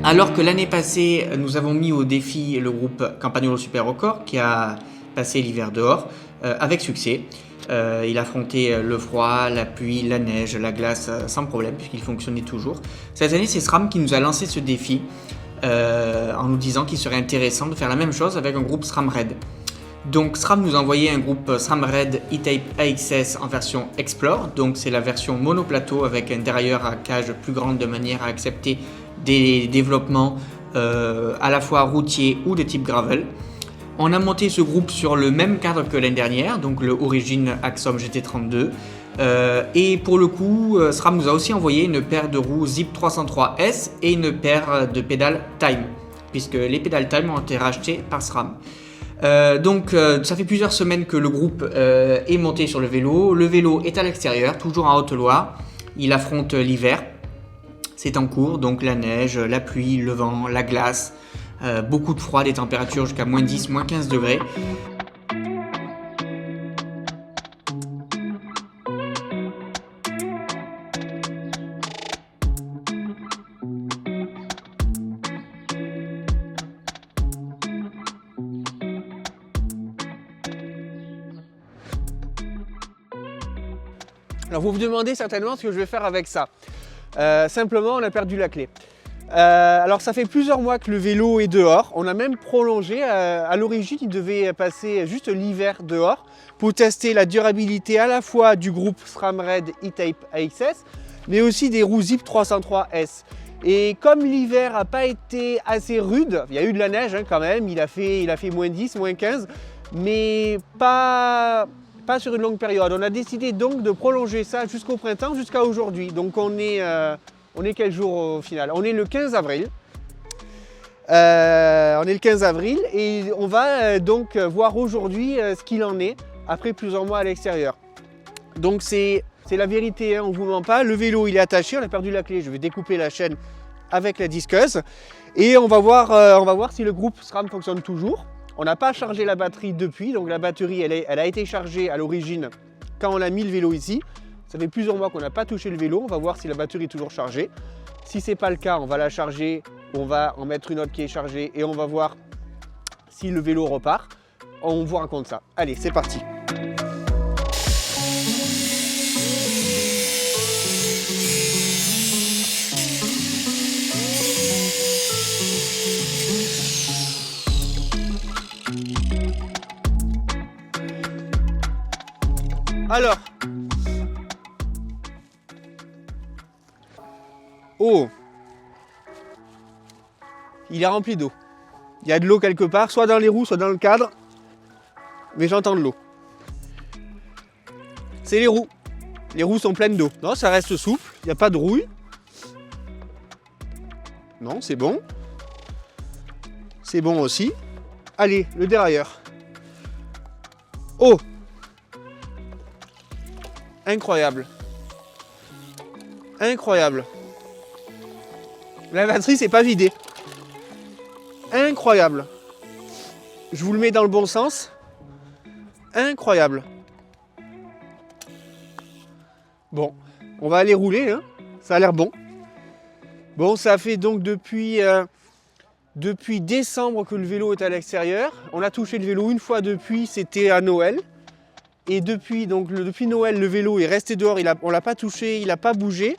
Alors que l'année passée, nous avons mis au défi le groupe Campagnolo Super Record qui a passé l'hiver dehors avec succès. Il affrontait le froid, la pluie, la neige, la glace sans problème puisqu'il fonctionnait toujours. Cette année, c'est SRAM qui nous a lancé ce défi en nous disant qu'il serait intéressant de faire la même chose avec un groupe SRAM Red. Donc SRAM nous a envoyé un groupe SRAM Red E-Type AXS en version Explore. Donc c'est la version monoplateau avec un dérailleur à cage plus grande de manière à accepter des développements à la fois routiers ou de type gravel. On a monté ce groupe sur le même cadre que l'année dernière, donc le Origin Axom GT32. Et pour le coup, SRAM nous a aussi envoyé une paire de roues Zip 303S et une paire de pédales Time, puisque les pédales Time ont été rachetées par SRAM. Donc ça fait plusieurs semaines que le groupe est monté sur le vélo. Le vélo est à l'extérieur, toujours en Haute-Loire. Il affronte l'hiver. C'est en cours, donc la neige, la pluie, le vent, la glace, beaucoup de froid, des températures jusqu'à moins 10, moins 15 degrés. Alors vous vous demandez certainement ce que je vais faire avec ça. Simplement, on a perdu la clé. Alors ça fait plusieurs mois que le vélo est dehors. On a même prolongé. À l'origine, il devait passer juste l'hiver dehors pour tester la durabilité à la fois du groupe SRAM Red E-Type AXS, mais aussi des roues Zip 303S. Et comme l'hiver n'a pas été assez rude, il y a eu de la neige quand même, il a fait moins 10, moins 15, mais pas sur une longue période. On a décidé donc de prolonger ça jusqu'au printemps, jusqu'à aujourd'hui. Donc on est quel jour au final? On est le 15 avril. Et on va donc voir aujourd'hui ce qu'il en est après plusieurs mois à l'extérieur. Donc c'est la vérité, hein, on ne vous ment pas. Le vélo il est attaché, on a perdu la clé. Je vais découper la chaîne avec la disqueuse et on va voir si le groupe SRAM fonctionne toujours. On n'a pas chargé la batterie depuis, donc la batterie elle a été chargée à l'origine quand on a mis le vélo ici. Ça fait plusieurs mois qu'on n'a pas touché le vélo, on va voir si la batterie est toujours chargée. Si ce n'est pas le cas, on va la charger, on va en mettre une autre qui est chargée et on va voir si le vélo repart. On vous raconte ça. Allez, c'est parti. Alors, oh, il est rempli d'eau. Il y a de l'eau quelque part, soit dans les roues, soit dans le cadre, mais j'entends de l'eau. C'est les roues. Les roues sont pleines d'eau. Non, ça reste souple, il n'y a pas de rouille. Non, c'est bon. C'est bon aussi. Allez, le dérailleur. Oh! Incroyable. Incroyable. La batterie s'est pas vidée. Incroyable. Je vous le mets dans le bon sens. Incroyable. Bon, on va aller rouler, hein. Ça a l'air bon. Bon, ça fait donc depuis décembre que le vélo est à l'extérieur. On a touché le vélo une fois depuis, c'était à Noël. Et depuis Noël, le vélo est resté dehors, on ne l'a pas touché, il n'a pas bougé.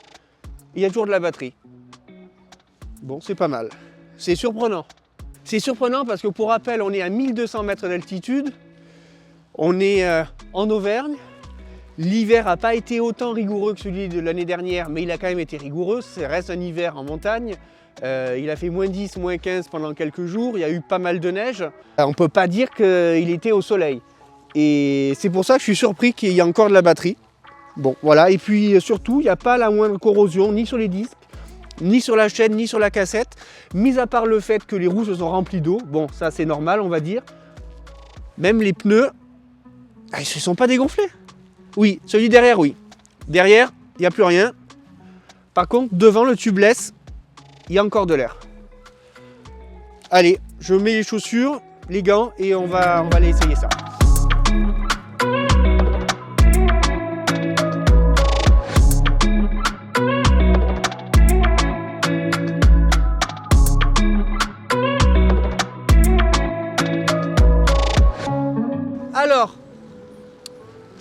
Il y a toujours de la batterie. Bon, c'est pas mal. C'est surprenant. C'est surprenant parce que pour rappel, on est à 1200 mètres d'altitude. On est en Auvergne. L'hiver n'a pas été autant rigoureux que celui de l'année dernière, mais il a quand même été rigoureux. Ça reste un hiver en montagne. Il a fait moins 10, moins 15 pendant quelques jours. Il y a eu pas mal de neige. On ne peut pas dire qu'il était au soleil. Et c'est pour ça que je suis surpris qu'il y ait encore de la batterie. Bon, voilà. Et puis surtout, il n'y a pas la moindre corrosion, ni sur les disques, ni sur la chaîne, ni sur la cassette. Mis à part le fait que les roues se sont remplies d'eau. Bon, ça c'est normal, on va dire. Même les pneus, ils ne se sont pas dégonflés. Oui, celui derrière, oui. Derrière, il n'y a plus rien. Par contre, devant le tubeless, il y a encore de l'air. Allez, je mets les chaussures, les gants et on va aller essayer ça.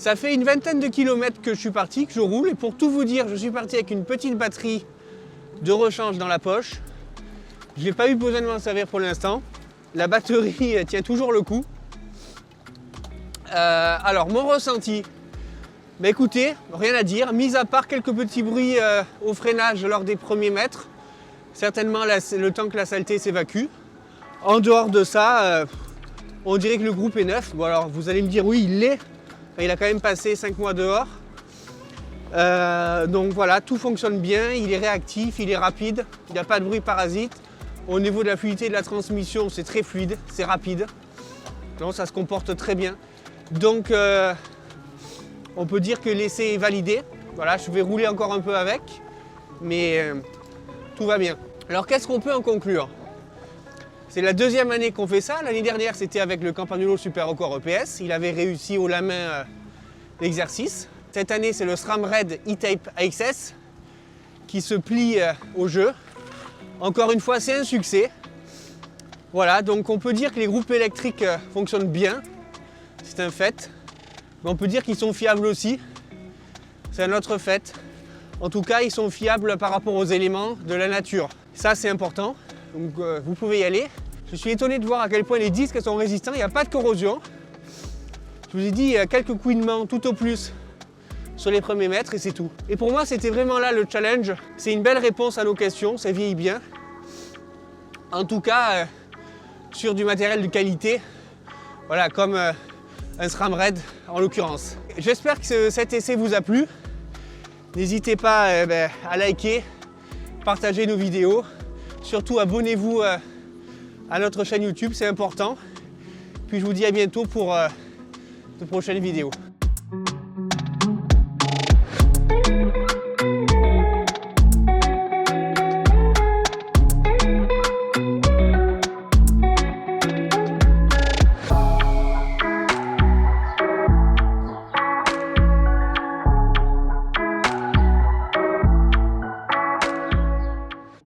Ça fait une vingtaine de kilomètres que je suis parti, que je roule. Et pour tout vous dire, je suis parti avec une petite batterie de rechange dans la poche. Je n'ai pas eu besoin de m'en servir pour l'instant. La batterie tient toujours le coup. Alors, mon ressenti, bah écoutez, rien à dire. Mis à part quelques petits bruits au freinage lors des premiers mètres, certainement le temps que la saleté s'évacue. En dehors de ça, on dirait que le groupe est neuf. Bon alors, vous allez me dire, oui, il l'est. Il a quand même passé 5 mois dehors. Donc voilà, tout fonctionne bien, il est réactif, il est rapide, il n'y a pas de bruit parasite. Au niveau de la fluidité de la transmission, c'est très fluide, c'est rapide. Donc ça se comporte très bien. Donc on peut dire que l'essai est validé. Voilà, je vais rouler encore un peu avec, mais tout va bien. Alors qu'est-ce qu'on peut en conclure? C'est la deuxième année qu'on fait ça. L'année dernière, c'était avec le Campagnolo Super Record EPS. Il avait réussi haut la main l'exercice. Cette année, c'est le SRAM Red E-Tape AXS qui se plie au jeu. Encore une fois, c'est un succès. Voilà, donc on peut dire que les groupes électriques fonctionnent bien. C'est un fait. Mais on peut dire qu'ils sont fiables aussi. C'est un autre fait. En tout cas, ils sont fiables par rapport aux éléments de la nature. Ça, c'est important. Donc vous pouvez y aller. Je suis étonné de voir à quel point les disques sont résistants, il n'y a pas de corrosion. Je vous ai dit quelques couinements tout au plus sur les premiers mètres et c'est tout. Et pour moi c'était vraiment là le challenge. C'est une belle réponse à nos questions, ça vieillit bien. En tout cas sur du matériel de qualité, voilà, comme un SRAM Red en l'occurrence. J'espère que cet essai vous a plu. N'hésitez pas à liker, partager nos vidéos. Surtout abonnez-vous à notre chaîne YouTube, c'est important. Puis je vous dis à bientôt pour de prochaines vidéos.